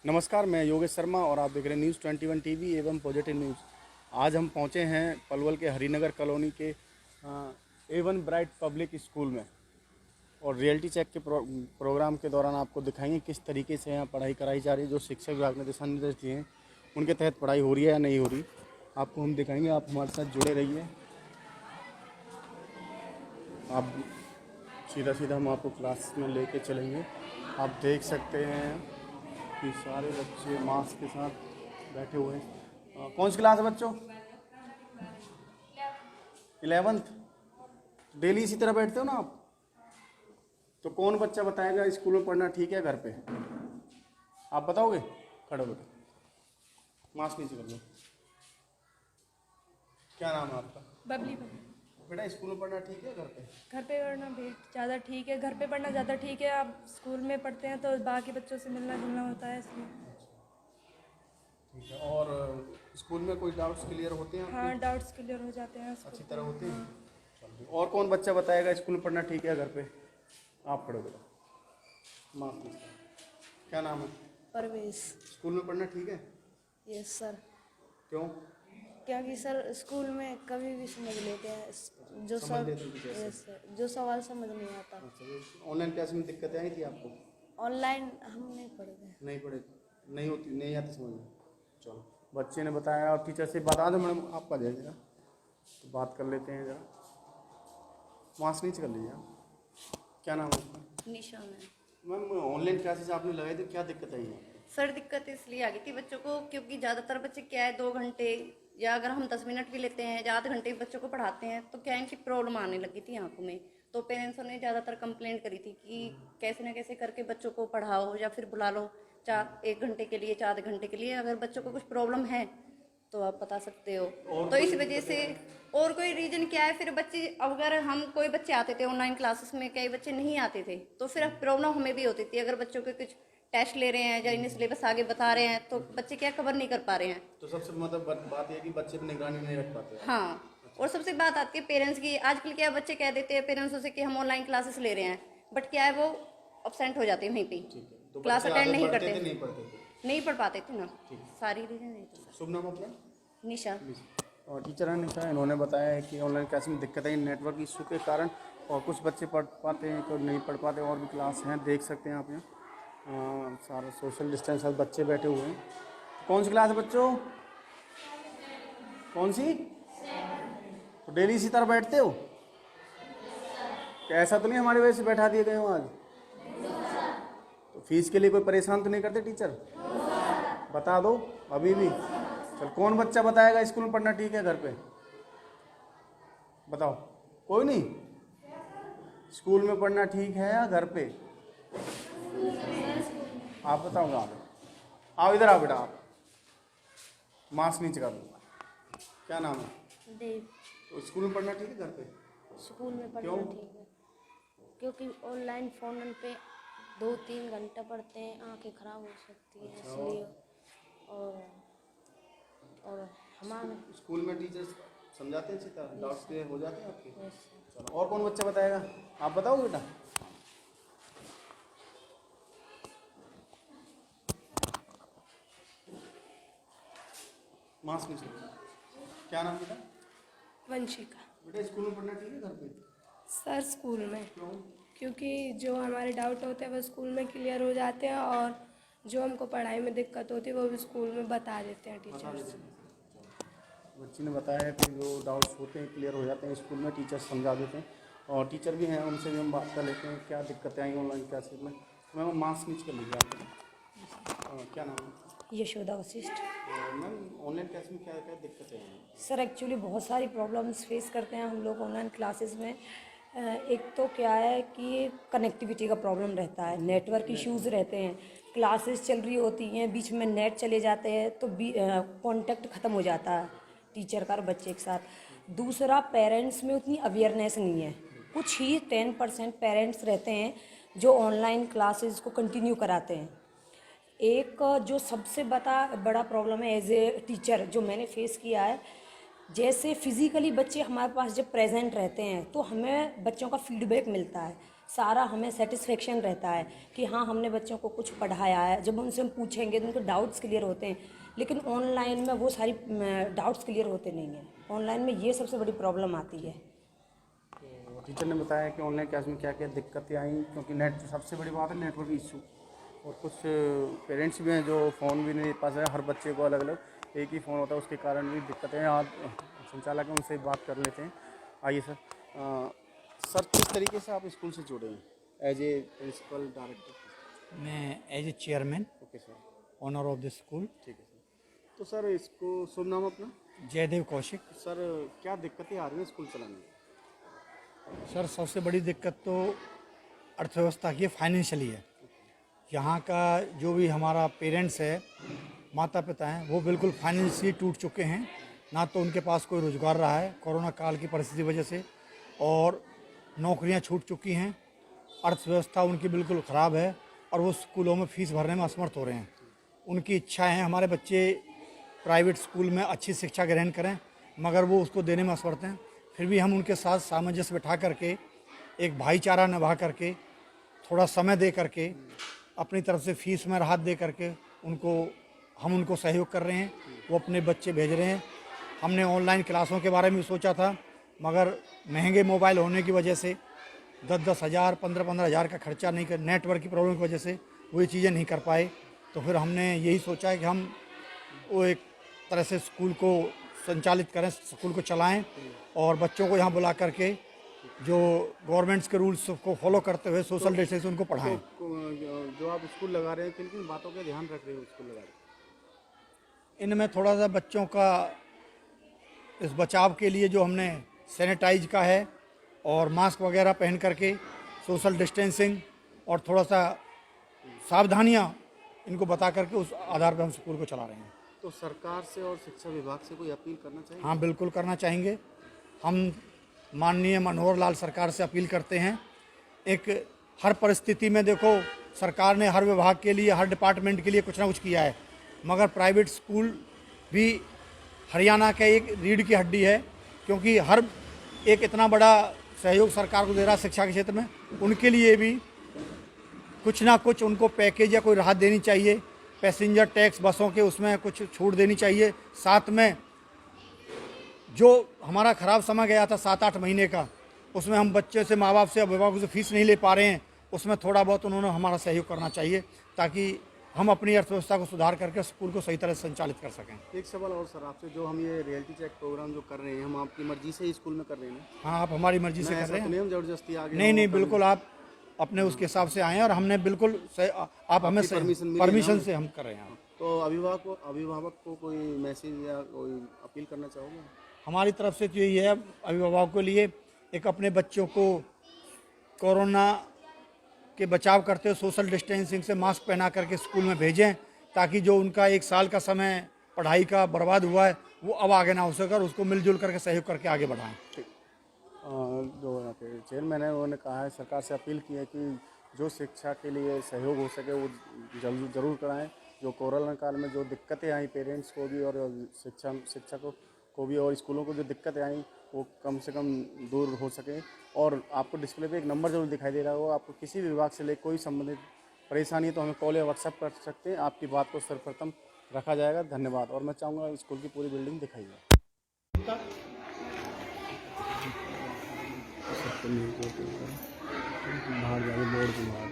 नमस्कार, मैं योगेश शर्मा और आप देख रहे हैं न्यूज़ 21 टीवी एवं पॉजिटिव न्यूज़। आज हम पहुंचे हैं पलवल के हरिनगर कॉलोनी के A1 ब्राइट पब्लिक स्कूल में और रियलिटी चेक के प्रोग्राम के दौरान आपको दिखाएंगे किस तरीके से यहाँ पढ़ाई कराई जा रही है। जो शिक्षा विभाग ने दिशा निर्देश दिए हैं उनके तहत पढ़ाई हो रही है या नहीं हो रही, आपको हम दिखाएंगे। आप हमारे साथ जुड़े रहिए। आप सीधा हम आपको क्लास में लेके चलेंगे। आप देख सकते हैं कि सारे बच्चे मास्क के साथ बैठे हुए हैं। कौन सी क्लास है बच्चों? 11th। डेली इसी तरह बैठते हो ना आप? तो कौन बच्चा बताएगा स्कूल में पढ़ना ठीक है घर पे? आप बताओगे? खड़ो बेटा, मास्क नीचे कर लो। क्या नाम है आपका? बबली। बेटा स्कूल में पढ़ना ठीक है घर पे? घर पे पढ़ना भी ज़्यादा ठीक है, घर पे पढ़ना ज़्यादा ठीक है। आप स्कूल में पढ़ते हैं तो बाकी बच्चों से मिलना जुलना होता है, इसलिए। ठीक है। और स्कूल में कोई डाउट्स क्लियर होते हैं आपके? हाँ, डाउट्स क्लियर हो जाते हैं अच्छी तरह होते हैं। चलिए, और कौन बच्चा बताएगा स्कूल में पढ़ना ठीक है घर पे? आप खड़े बेटा, माफ कीजिए। क्या नाम है? परवेश। स्कूल में पढ़ना ठीक है? Yes sir. क्यों? क्योंकि सर स्कूल में कभी भी समझ लेते हैं जो समझ लेते हैं कुछ ऐसे? यस सर, जो सवाल समझ नहीं आता। अच्छा, ऑनलाइन क्लास में दिक्कतें आई थी आपको? ऑनलाइन हम नहीं पढ़ते। नहीं पढ़े? नहीं होती, नहीं आती समझ में? चलो, बच्चे ने बताया और टीचर से बता दो। मैडम आपका जाए जरा, तो बात कर लेते हैं जरा। मास्क नीचे कर लीजिए आप। क्या नाम है आपका? निशा में। मैम, ऑनलाइन क्लासेस आपने लगाई तो क्या दिक्कत आई है? सर दिक्कत इसलिए आ गई थी बच्चों को, क्योंकि ज़्यादातर बच्चे क्या है 2 घंटे या अगर हम 10 मिनट भी लेते हैं या आधे घंटे भी बच्चों को पढ़ाते हैं तो क्या इनकी प्रॉब्लम आने लगी थी आंखों में। तो पेरेंट्सों ने ज़्यादातर कंप्लेंट करी थी कि कैसे ना कैसे करके बच्चों को पढ़ाओ या फिर बुला लो 1 घंटे के लिए 4 घंटे के लिए। अगर बच्चों को कुछ प्रॉब्लम है तो आप बता सकते हो। तो इस वजह से और कोई रीजन क्या है, फिर बच्चे अगर हम कोई बच्चे आते थे ऑनलाइन क्लासेस में, कई बच्चे नहीं आते थे तो फिर प्रॉब्लम हमें भी होती थी। अगर बच्चों के कुछ टेस्ट ले रहे हैं या इन्हें सिलेबस आगे बता रहे हैं तो बच्चे क्या कवर नहीं कर पा रहे हैं। तो सबसे मतलब बात यह कि बच्चे पर निगरानी नहीं रख पाते। हाँ, और सबसे बात आती है पेरेंट्स की। आजकल क्या बच्चे कह देते हैं पेरेंट्स से कि हम ऑनलाइन क्लासेस ले रहे हैं, बट क्या है वो अब्सेंट हो जाते हैं वहीं पे, तो क्लास अटेंड नहीं करते, नहीं पढ़ते थे, नहीं पढ़ पाते थे ना। सारी रीजन नहीं था। शुभ नाम अपना? निशा। और टीचर है निशा। इन्होंने बताया है कि ऑनलाइन क्लास में दिक्कत है नेटवर्क इशू के कारण, और कुछ बच्चे पढ़ पाते हैं तो नहीं पढ़ पाते। और भी क्लास हैं, देख सकते हैं आप यहाँ। सारे सोशल डिस्टेंस बच्चे बैठे हुए हैं। कौन सी क्लास है बच्चों? कौन सी? तो डेली इसी तरह बैठते हो? क्या ऐसा तो नहीं हमारी वजह से बैठा दिए गए हो आज? तो फीस के लिए कोई परेशान तो नहीं करते टीचर? बता दो अभी भी। चल, कौन बच्चा बताएगा स्कूल में पढ़ना ठीक है घर पे? बताओ। कोई नहीं? स्कूल में पढ़ना ठीक है या घर पे? आप बताओगे? आओ इधर आओ बेटा, आप मास्क नीचे कर लो। क्या नाम है? देव। तो स्कूल में पढ़ना ठीक है घर पे? स्कूल में पढ़ना क्यों? ठीक है क्योंकि ऑनलाइन फ़ोन पे 2-3 घंटा पढ़ते हैं, आंखें खराब हो सकती हैं इसलिए। और हमारे स्कूल में टीचर्स समझाते हैं अच्छी तरह, डाउट्स क्लियर हो जाते हैं आपके? यस। चलो, और कौन बच्चा बताएगा? आप बताओ बेटा। मास्क नीचे। क्या नाम बेटा? वंशिका। बेटा स्कूल में पढ़ना ठीक है घर पे? सर स्कूल में, क्यों? क्योंकि जो हमारे डाउट होते हैं वो स्कूल में क्लियर हो जाते हैं और जो हमको पढ़ाई में दिक्कत होती है वो भी स्कूल में बता देते हैं टीचर्स। बच्ची ने बताया कि जो डाउट्स होते हैं क्लियर हो जाते हैं स्कूल में, टीचर समझा देते हैं। और टीचर भी हैं, उनसे भी हम बात कर लेते हैं क्या दिक्कतें आई ऑनलाइन क्लासेस में। मैम मास्क नीचे कर लीजिए आप। क्या नाम है? Yashoda Vashishtha. Ma'am online class में क्या क्या दिक्कतें हैं? सर एक्चुअली बहुत सारी प्रॉब्लम्स फेस करते हैं हम लोग ऑनलाइन क्लासेस में। एक तो क्या है कि कनेक्टिविटी का प्रॉब्लम रहता है, नेटवर्क इश्यूज़ रहते हैं। क्लासेस चल रही होती हैं, बीच में नेट चले जाते हैं तो कांटेक्ट ख़त्म हो जाता है टीचर का और बच्चे के साथ। दूसरा, पेरेंट्स में उतनी अवेयरनेस नहीं है। कुछ ही 10% पेरेंट्स रहते हैं जो ऑनलाइन क्लासेस को कंटिन्यू कराते हैं। एक जो सबसे बड़ा प्रॉब्लम है एज ए टीचर जो मैंने फेस किया है, जैसे फिज़िकली बच्चे हमारे पास जब प्रेजेंट रहते हैं तो हमें बच्चों का फीडबैक मिलता है सारा हमें सेटिस्फेक्शन रहता है कि हाँ हमने बच्चों को कुछ पढ़ाया है। जब उनसे हम पूछेंगे तो उनके डाउट्स क्लियर होते हैं, लेकिन ऑनलाइन में वो सारी डाउट्स क्लियर होते नहीं हैं। ऑनलाइन में ये सबसे बड़ी प्रॉब्लम आती है। तो टीचर ने बताया कि ऑनलाइन क्लास में क्या क्या दिक्कतें आई, क्योंकि नेट सबसे बड़ी बात है नेटवर्क इशू, और कुछ पेरेंट्स भी हैं जो फ़ोन भी नहीं पास है। हर बच्चे को अलग अलग एक ही फ़ोन होता है, उसके कारण भी दिक्कतें हैं। आज संचालक हैं, उनसे बात कर लेते हैं। आइए सर। सर किस तरीके से आप स्कूल से जुड़े हैं एज ए प्रिंसिपल डायरेक्टर? मैं as a chairman okay sir, owner of the school. ठीक है सर। तो सर इसको शुभ नाम अपना? जयदेव कौशिक। सर क्या दिक्कतें आ रही हैं स्कूल चलाने में? सर सबसे बड़ी दिक्कत तो अर्थव्यवस्था की फाइनेंशियली है। यहाँ का जो भी हमारा पेरेंट्स है, माता पिता हैं, वो बिल्कुल फाइनेंशियली टूट चुके हैं। ना तो उनके पास कोई रोज़गार रहा है कोरोना काल की परिस्थिति की वजह से, और नौकरियाँ छूट चुकी हैं। अर्थव्यवस्था उनकी बिल्कुल ख़राब है और वो स्कूलों में फ़ीस भरने में असमर्थ हो रहे हैं। उनकी इच्छा है हमारे बच्चे प्राइवेट स्कूल में अच्छी शिक्षा ग्रहण करें, मगर वो उसको देने में असमर्थ हैं। फिर भी हम उनके साथ सामंजस्य बिठा करके, एक भाईचारा निभा करके, थोड़ा समय दे करके, अपनी तरफ से फ़ीस में राहत दे करके हम उनको सहयोग कर रहे हैं। वो अपने बच्चे भेज रहे हैं। हमने ऑनलाइन क्लासों के बारे में सोचा था, मगर महंगे मोबाइल होने की वजह से 10-10 हज़ार 15-15 हज़ार का खर्चा नहीं कर, नेटवर्क की प्रॉब्लम की वजह से वो ये चीज़ें नहीं कर पाए। तो फिर हमने यही सोचा है कि हम वो एक तरह से स्कूल को संचालित करें, स्कूल को चलाएं और बच्चों को यहाँ बुला करके जो गवर्नमेंट्स के रूल्स को फॉलो करते हुए सोशल डिस्टेंस उनको पढ़ाएं। जो आप स्कूल लगा रहे हैं, किन किन बातों का ध्यान रख रहे हो स्कूल लगा रहे हैं? इनमें थोड़ा सा बच्चों का इस बचाव के लिए जो हमने सैनिटाइज का है और मास्क वगैरह पहन करके सोशल डिस्टेंसिंग और थोड़ा सा सावधानियां इनको बता करके उस आधार पर हम स्कूल को चला रहे हैं। तो सरकार से और शिक्षा विभाग से कोई अपील करना चाहिए? हाँ, बिल्कुल करना चाहेंगे। हम माननीय मनोहर लाल सरकार से अपील करते हैं। एक हर परिस्थिति में देखो, सरकार ने हर विभाग के लिए, हर डिपार्टमेंट के लिए कुछ ना कुछ किया है, मगर प्राइवेट स्कूल भी हरियाणा का एक रीढ़ की हड्डी है, क्योंकि हर एक इतना बड़ा सहयोग सरकार को दे रहा है शिक्षा के क्षेत्र में। उनके लिए भी कुछ ना कुछ उनको पैकेज या कोई राहत देनी चाहिए। पैसेंजर टैक्स बसों के उसमें कुछ छूट देनी चाहिए। साथ में जो हमारा ख़राब समय गया था 7-8 महीने का, उसमें हम बच्चे से, माँ बाप से, अभिभावकों से फीस नहीं ले पा रहे हैं, उसमें थोड़ा बहुत उन्होंने हमारा सहयोग करना चाहिए, ताकि हम अपनी अर्थव्यवस्था को सुधार करके स्कूल को सही तरह से संचालित कर सकें। एक सवाल और सर आपसे, जो हम ये रियलिटी चेक प्रोग्राम जो कर रहे हैं, हम आपकी मर्जी से ही स्कूल में कर रहे हैं ना? हाँ, आप हमारी मर्जी से कर रहे हैं। हम जबरदस्ती आगे नहीं, बिल्कुल आप अपने उसके हिसाब से आए हैं और हमने बिल्कुल आप हमें परमिशन से हम कर रहे हैं। तो अभिभावक को कोई मैसेज या कोई अपील करना चाहोगे? हमारी तरफ से तो यही है अभिभावकों के लिए, एक अपने बच्चों को कोरोना के बचाव करते हुए सोशल डिस्टेंसिंग से मास्क पहना करके स्कूल में भेजें, ताकि जो उनका 1 साल का समय पढ़ाई का बर्बाद हुआ है वो अब आगे ना हो सके, और उसको मिलजुल करके सहयोग करके आगे बढ़ाएं। जो यहाँ पे चेयरमैन है, उन्होंने कहा है, सरकार से अपील की है कि जो शिक्षा के लिए सहयोग हो सके वो ज़रूर कराएं। जो कोरोना काल में जो दिक्कतें आई पेरेंट्स को भी और शिक्षकों को भी और स्कूलों को जो दिक्कतें आई, वो कम से कम दूर हो सके। और आपको डिस्प्ले पे एक नंबर जरूर दिखाई दे रहा हो, आपको किसी भी विभाग से ले कोई संबंधित परेशानी है तो हमें कॉल या व्हाट्सएप कर सकते हैं। आपकी बात को सर्वप्रथम रखा जाएगा। धन्यवाद। और मैं चाहूँगा स्कूल की पूरी बिल्डिंग दिखाई जाए। बाहर जाके बोर्ड की बात